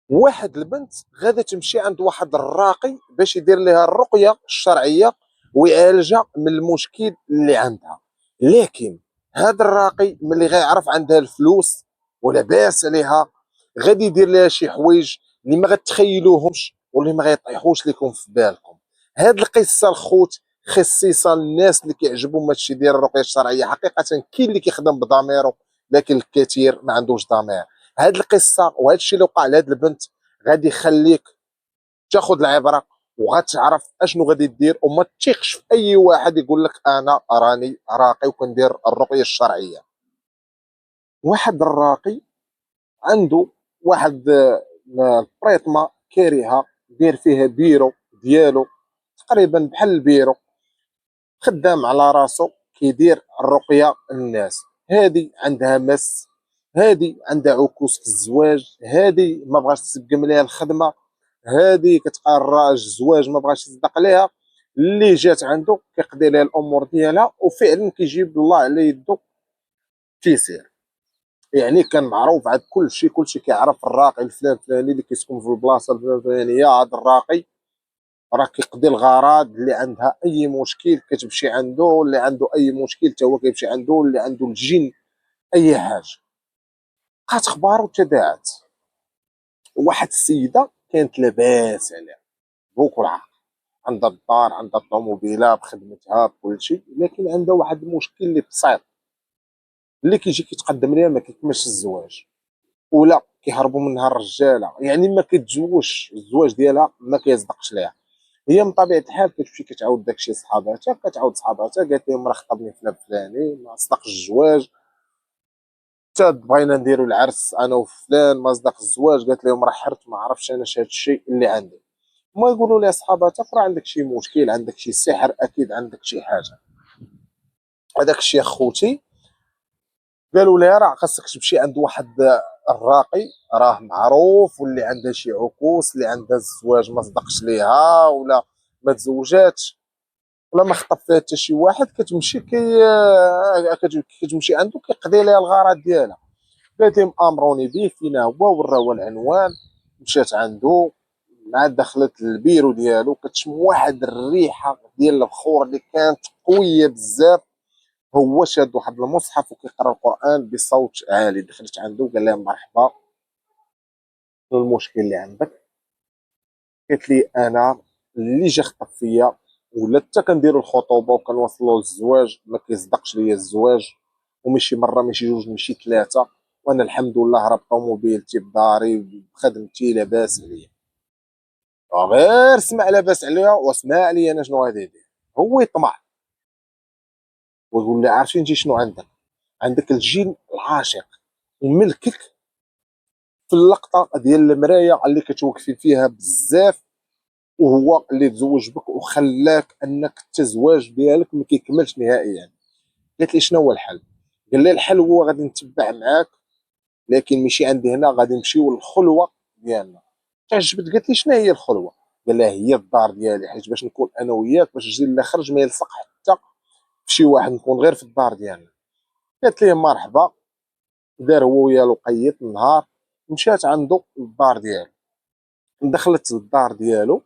واحد البنت غادا تمشي عند واحد الراقي باش يدير لها الرقيه الشرعيه ويعالجها من المشكل اللي عندها. لكن هذا الراقي ملي غيعرف عندها الفلوس ولاباس عليها، غادي يدير لها شي حوايج اللي ما غتخيلوهمش واللي ما غيطيحوش لكم في بالكم. هاد القصه الخوت خصيصا الناس اللي كيعجبهم هادشي ديال الرقيه الشرعيه. حقيقه كاين اللي كيخدم بضميره، لكن الكثير ما عندوش ضمير. هاد القصه وهذا الشيء اللي وقع لهاد البنت غادي يخليك تاخذ العبره وغتعرف اشنو غادي دير، وما تثيقش في اي واحد يقول لك انا راني راقي وكندير الرقيه الشرعيه. واحد الراقي عنده واحد البريطمه كاريها داير فيها بيرو ديالو تقريبا بحال البيرو، خدام على راسو كيدير الرقيه للناس. هادي عندها مس، هادي عندها عكوس في الزواج، هادي ما بغاش تسقم ليها الخدمه، هادي كتقرا الزواج ما بغاش يصدق عليها. اللي جات عنده كيقضي لها الامور ديالها وفعلا كيجيب الله على يده تيسير. يعني كان معروف عند كل شيء كيعرف الراقي الفلان الفلاني اللي كيسكن في البلاصه الفلانيه. هذا الراقي راه كيقضي الغرض، اللي عندها اي مشكل كتمشي عنده، اللي عنده اي مشكل حتى هو كيمشي عنده، اللي عنده الجن اي حاجه. بقات اخبار وتداعت. واحد السيده كانت لاباس عليها بوك العقل، عندها الدار، عندها الطوموبيله بخدمتها بكل شيء، لكن عندها واحد المشكل اللي بسيط، اللي كيجي كيتقدم ليها ما كيكملش الزواج، ولا كيهربوا منها الرجاله، يعني ما كتزوجش، الزواج ديالها ما كيصدقش ليها. هي من طبيعه الحال كتمشي كتعاود داكشي لصحاباتها، كتعاود صحاباتها قالت لهم راه خطبني فلان فلاني ما صدقش الزواج، حتى بغينا نديروا العرس انا وفلان ما صدق الزواج، قالت لهم راه حرت ما عرفتش انا هذا الشيء اللي عندي. ما يقولوا لي صحاباتك راه عندك شي مشكل، عندك شي سحر، اكيد عندك شي حاجه. هذاك الشيء اخوتي قالوا لها راه خاصك تمشي عند واحد الراقي راه معروف، واللي عندها شي عكوس، اللي عندها الزواج ما صدقش ليها ولا ما تزوجاتش ولا ما خطب فيها حتى شي واحد، كتمشي كتمشي عنده كيقضي لها الغرض ديالها. قالت لهم امروني به فينا هو، وراها العنوان. مشات عنده، مع دخلت البيرو ديالو كتشم واحد الريحه ديال البخور اللي كانت قويه بزاف. هو شاد واحد المصحف وكيقرا القران بصوت عالي. دخلت عنده وقال لها مرحبا، شنو المشكل اللي عندك؟ قالت لي انا اللي جا خطب فيا ولا حتى كنديروا الخطوبه وكنوصلوا للزواج ما كيصدقش ليا الزواج، ومشي مره ماشي جوج ماشي ثلاثه، وانا الحمد لله راه بطوموبيلتي بداري بخدمتي لاباس عليا. غير سمع لاباس عليا واسمع لي انا شنو غادي يدير. هو يطمع ويقول لي عارفين انت شنو عندك؟ عندك الجين العاشق وملكك في اللقطه ديال المرايه اللي كتوقفي فيها بزاف، وهو اللي تزوج بك وخلاك انك التزواج ديالك ما كيكملش نهائيا. قالت لي شنو هو الحل؟ قال لي الحل هو غادي نتبع معاك، لكن ماشي عندي هنا، غادي نمشيو للخلوه ديالنا. تعجبت قالت لي شنو هي الخلوه؟ قال لها هي الدار ديالي، حيت باش نكون انا وياك باش الجيل اللي خرج ما يلصق حتى في شي واحد، نكون غير في الدار ديالنا. قالت لي مرحبا. دار هو ويا لقيت النهار، مشات عنده للدار ديالو. دخلت للدار ديالو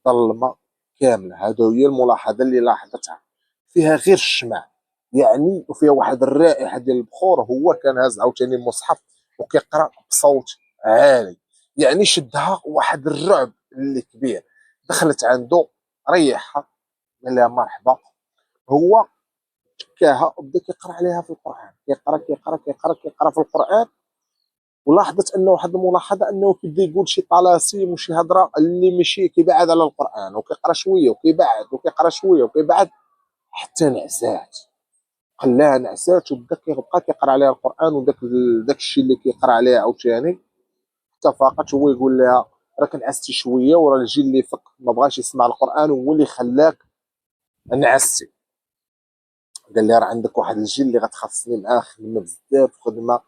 ظلمه كامله. هادو هي الملاحظه اللي لاحظتها، فيها غير الشمع يعني، وفيها واحد الرائحه ديال البخور. هو كان هاز عاوتاني المصحف وكيقرا بصوت عالي، يعني شدها واحد الرعب اللي كبير. دخلت عنده ريحها، قال لها مرحبا. هو تكاها وبدا كيقرا عليها في القران، كيقرا في القران. ولاحظت انه واحد الملاحظه انه كيبدا يقول شي طلاسيم وشي هضره اللي ماشي، كيبعد على القران وكيقرا شويه وكيبعد وكيقرا شويه وكيبعد حتى نعسات. خلاها نعسات وبدا كيبقى كيقرا عليها القران، داك الشيء اللي كيقرا عليها عاوتاني حتى فاقت. هو يقول لها راك نعستي شويه، وراه الجيل اللي فك ما بغاش يسمع القران وهو اللي خلاك نعستي. قال لي راه عندك واحد الجيل اللي غتخصني معاه خدمه بزاف، خدمه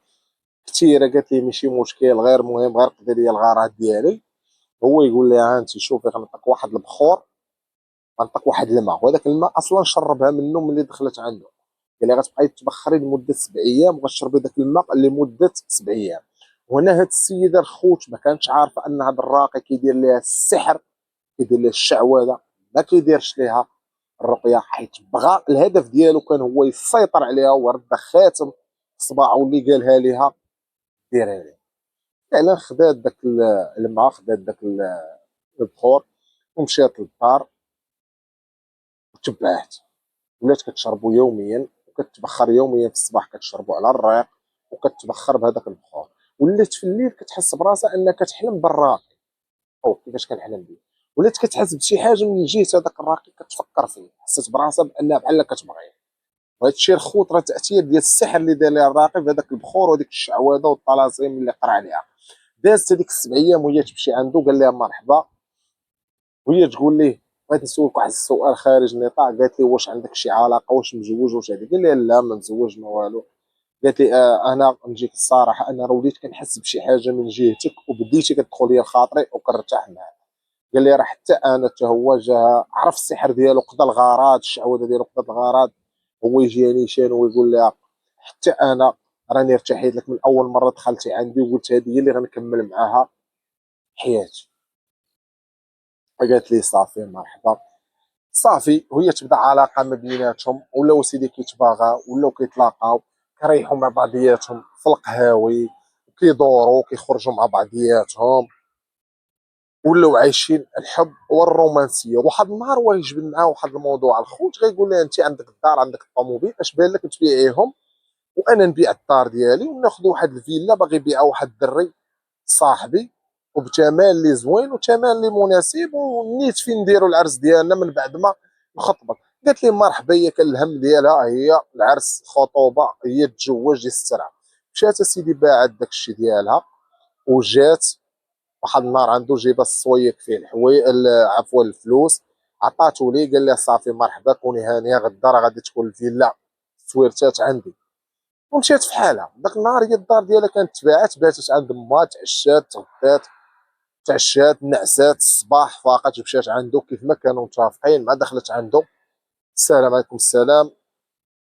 كثيره. قالت لي ماشي مشكل، غير مهم غير قضي لي الغرض ديالي. هو يقول لي ها انت شوفي غنعطيك واحد البخور، غنعطيك واحد الماء، وهذاك الماء اصلا شربها منه ملي دخلت عنده. قال لي غتبقاي تبخري لمده 7 ايام وغتشربي ذاك الماء لمده 7 ايام، وهنا هاد السيده الخوت ما كانتش عارفه ان هاد الراقي كيدير ليها السحر، كيدير ليها الشعوذه، ما كيديرش ليها الرقيه، حيت بغى الهدف ديالو كان هو يسيطر عليها ورد خاتم صباعو اللي قالها ليها ديرها ليه. فعلا خدات داك الماء، خدات داك البخور ومشات للدار وتبعات، ولات كتشربو يوميا وكتبخر يوميا في الصباح كتشربو على الريق وكتبخر بهذاك البخور. ولات في الليل كتحس براسها انها كتحلم بالراقي، او كيفاش كنحلم به، ولات كتحس بشي حاجه من جهه هذاك الراقي كتفكر فيه، حسيت براسها بانها بحال كتبغيه. وهذا الشيء الخوت راه تاثير ديال السحر اللي دار ليها الراقي بهذاك البخور وهذيك الشعوذه والطلاسم اللي قرا عليها. دازت هذيك السبع ايام وهي تمشي عنده، قال لها مرحبا، وهي تقول ليه بغيت نسولك واحد السؤال خارج النطاق. قالت لي واش عندك شي علاقه، واش مزوج واش هذه؟ قال لها لا ما مزوج ما والو. قالت لي انا نجيك الصراحه، انا راه وليت كنحس بشي حاجه من جهتك وبديتي كتدخل ليا لخاطري وكنرتاح معاك. قال لي راه حتى انا حتى هو جا عرف السحر ديالو قضى الغرض، الشعوذه ديالو قضت الغرض. هو يجي نيشان ويقول لها حتى انا راني ارتحيت لك من اول مره دخلتي عندي وقلت هذه هي اللي غنكمل معاها حياتي. فقالت لي صافي مرحبا. صافي وهي تبدا علاقه ما بيناتهم، ولاو سيدي كيتباغاو ولاو كيتلاقاو، كيريحوا مع بعضياتهم في القهاوي وكيدوروا كيخرجوا مع بعضياتهم، ولاو عايشين الحب والرومانسيه. واحد النهار هو يجبد معاه واحد الموضوع الخوت، غيقول لها انت عندك الدار عندك الطوموبيل، اش بان لك تبيعيهم وانا نبيع الدار ديالي وناخذ واحد الفيلا باغي يبيعها واحد الدري صاحبي وبثمن اللي زوين وثمن اللي مناسب، ونيت فين نديروا العرس ديالنا من بعد ما نخطبك. قالت لي مرحبا، هي كان الهم ديالها هي العرس خطوبه، هي تتزوج السرعه. مشات اسيدي باعت داك الشيء ديالها وجات. واحد النهار عنده جيبه الصويك فيه عفوا الفلوس، عطاتو ليه قال لها صافي مرحبا كوني هانيه، غدا راه غادي تكون الفيلا سويرتات عندي. ومشات في حالها. داك النهار هي الدار ديالها كانت تباعات، باتت عند ما، تعشات تغدات تعشات نعسات، الصباح فاقت مشات عنده كيف ما كانوا متفقين. مع دخلت عنده السلام عليكم السلام.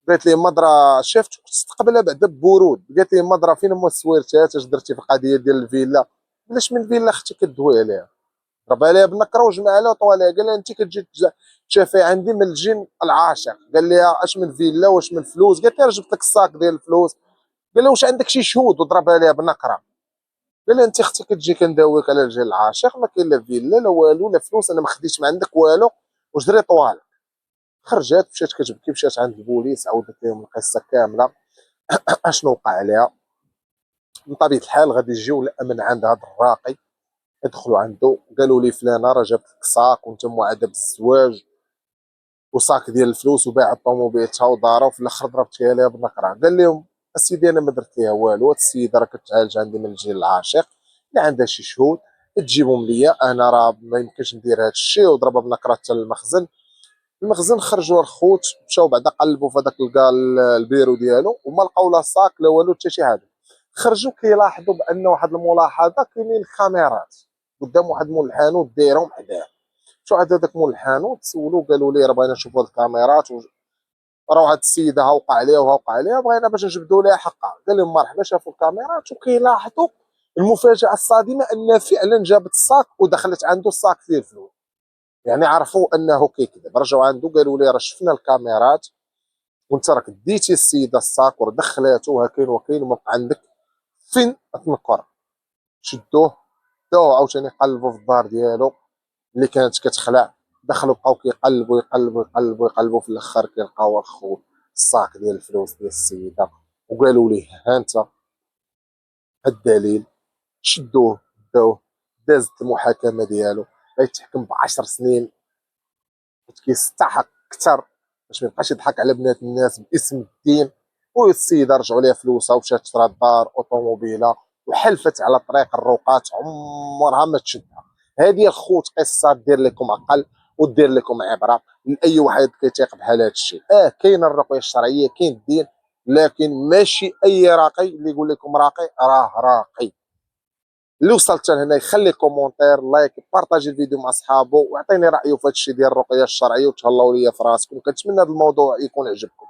قالت لي مضرة شافت استقبلها بعدا ببرود. قالت لي مضرة فين هما السويرتات، اش درتي في القضيه ديال الفيلا؟ علاش من فيلا اختي كدوي عليها؟ ضرب عليها بالنكره وجمع عليها وطوى عليها. قال لها انت كتجي تشافي عندي من الجن العاشق. قال لها اش من فيلا واش من فلوس؟ قالت له جبت لك الصاك ديال الفلوس. قال له واش عندك شي شهود؟ وضرب عليها بالنكره. قال لها انت اختي كتجي كنداويك على الجن العاشق، ما كاين لا فيلا لا والو لا فلوس، انا ما خديتش من عندك والو وجري طوال. خرجت مشات كتبكي، مشات عند البوليس عاودت لهم القصه كامله اشنو وقع عليها. من طبيعه الحال غادي يجيو من عند هذا الراقي، يدخلوا عنده قالوا لي فلانه راه جابت لك صاك وانت موعده بالزواج وصاك ديال الفلوس وباع الطوموبيل تاعها ودارها، وفي الاخر ضربتيها ليها بالنقره. قال لهم اسيدي انا ما درت ليها والو، هاد السيده راه كتعالج عندي من الجيل العاشق، اللي عندها شي شهود تجيبهم ليا، انا راه ما يمكنش ندير هاد الشيء. وضربها بالنقره حتى للمخزن. المخزن خرجوا الخوت مشاو بعدا قلبوا في هذاك البيرو ديالو وما لقاو لا صاك لا والو حتى شي حاجه. خرجوا كيلاحظوا بان واحد الملاحظه، كاينين كاميرات قدام واحد مول الحانوت دايرهم حداه. شو عاد هذاك مول الحانوت سولوا قالوا لي راه بغينا نشوفوا هاد الكاميرات، راه واحد السيده ها وقع عليها وها وقع عليها، بغينا باش نجبدوا لها حقها. قال لهم مرحبا. شافوا الكاميرات وكيلاحظوا المفاجاه الصادمه ان فعلا جابت الصاك ودخلت عنده الصاك فيه الفلوس. يعني عرفوا انه كيكذب. رجعوا عنده قالوا لي راه شفنا الكاميرات وانت راك ديتي السيده الصاك ودخلاته وهكاين وكاين وما بقى عندك فين تنقر. شدوه داو عاوتاني قلبوا في الدار ديالو اللي كانت كتخلع. دخلوا بقاو كيقلبوا يقلبوا يقلبوا يقلبوا، في الاخر كيلقاو الخو الصاك ديال الفلوس ديال السيده. وقالوا ليه ها انت الدليل. شدوه داوه. دازت المحاكمه ديالو، غيتحكم ب10 سنين، حيت كيستحق اكثر باش ما يبقاش يضحك على بنات الناس باسم الدين. والسيده رجعوا ليها فلوسها ومشات شرات دار اوطوموبيله وحلفت على طريق الرقات عمرها ما تشدها. هذه الخوت قصه دير لكم عقل ودير لكم عبره لاي واحد كيتيق بحال هذا الشيء. كاين الرقيه الشرعيه كاين الدين، لكن ماشي اي راقي اللي يقول لكم راقي راه راقي. اللي وصلت لهنا يخلي كومونتير لايك بارطاجي الفيديو مع صحابه ويعطيني رايه في هذا الشيء ديال الرقيه الشرعيه، وتهلاو ليا في راسكم. كنتمنى هذا الموضوع يكون عجبكم.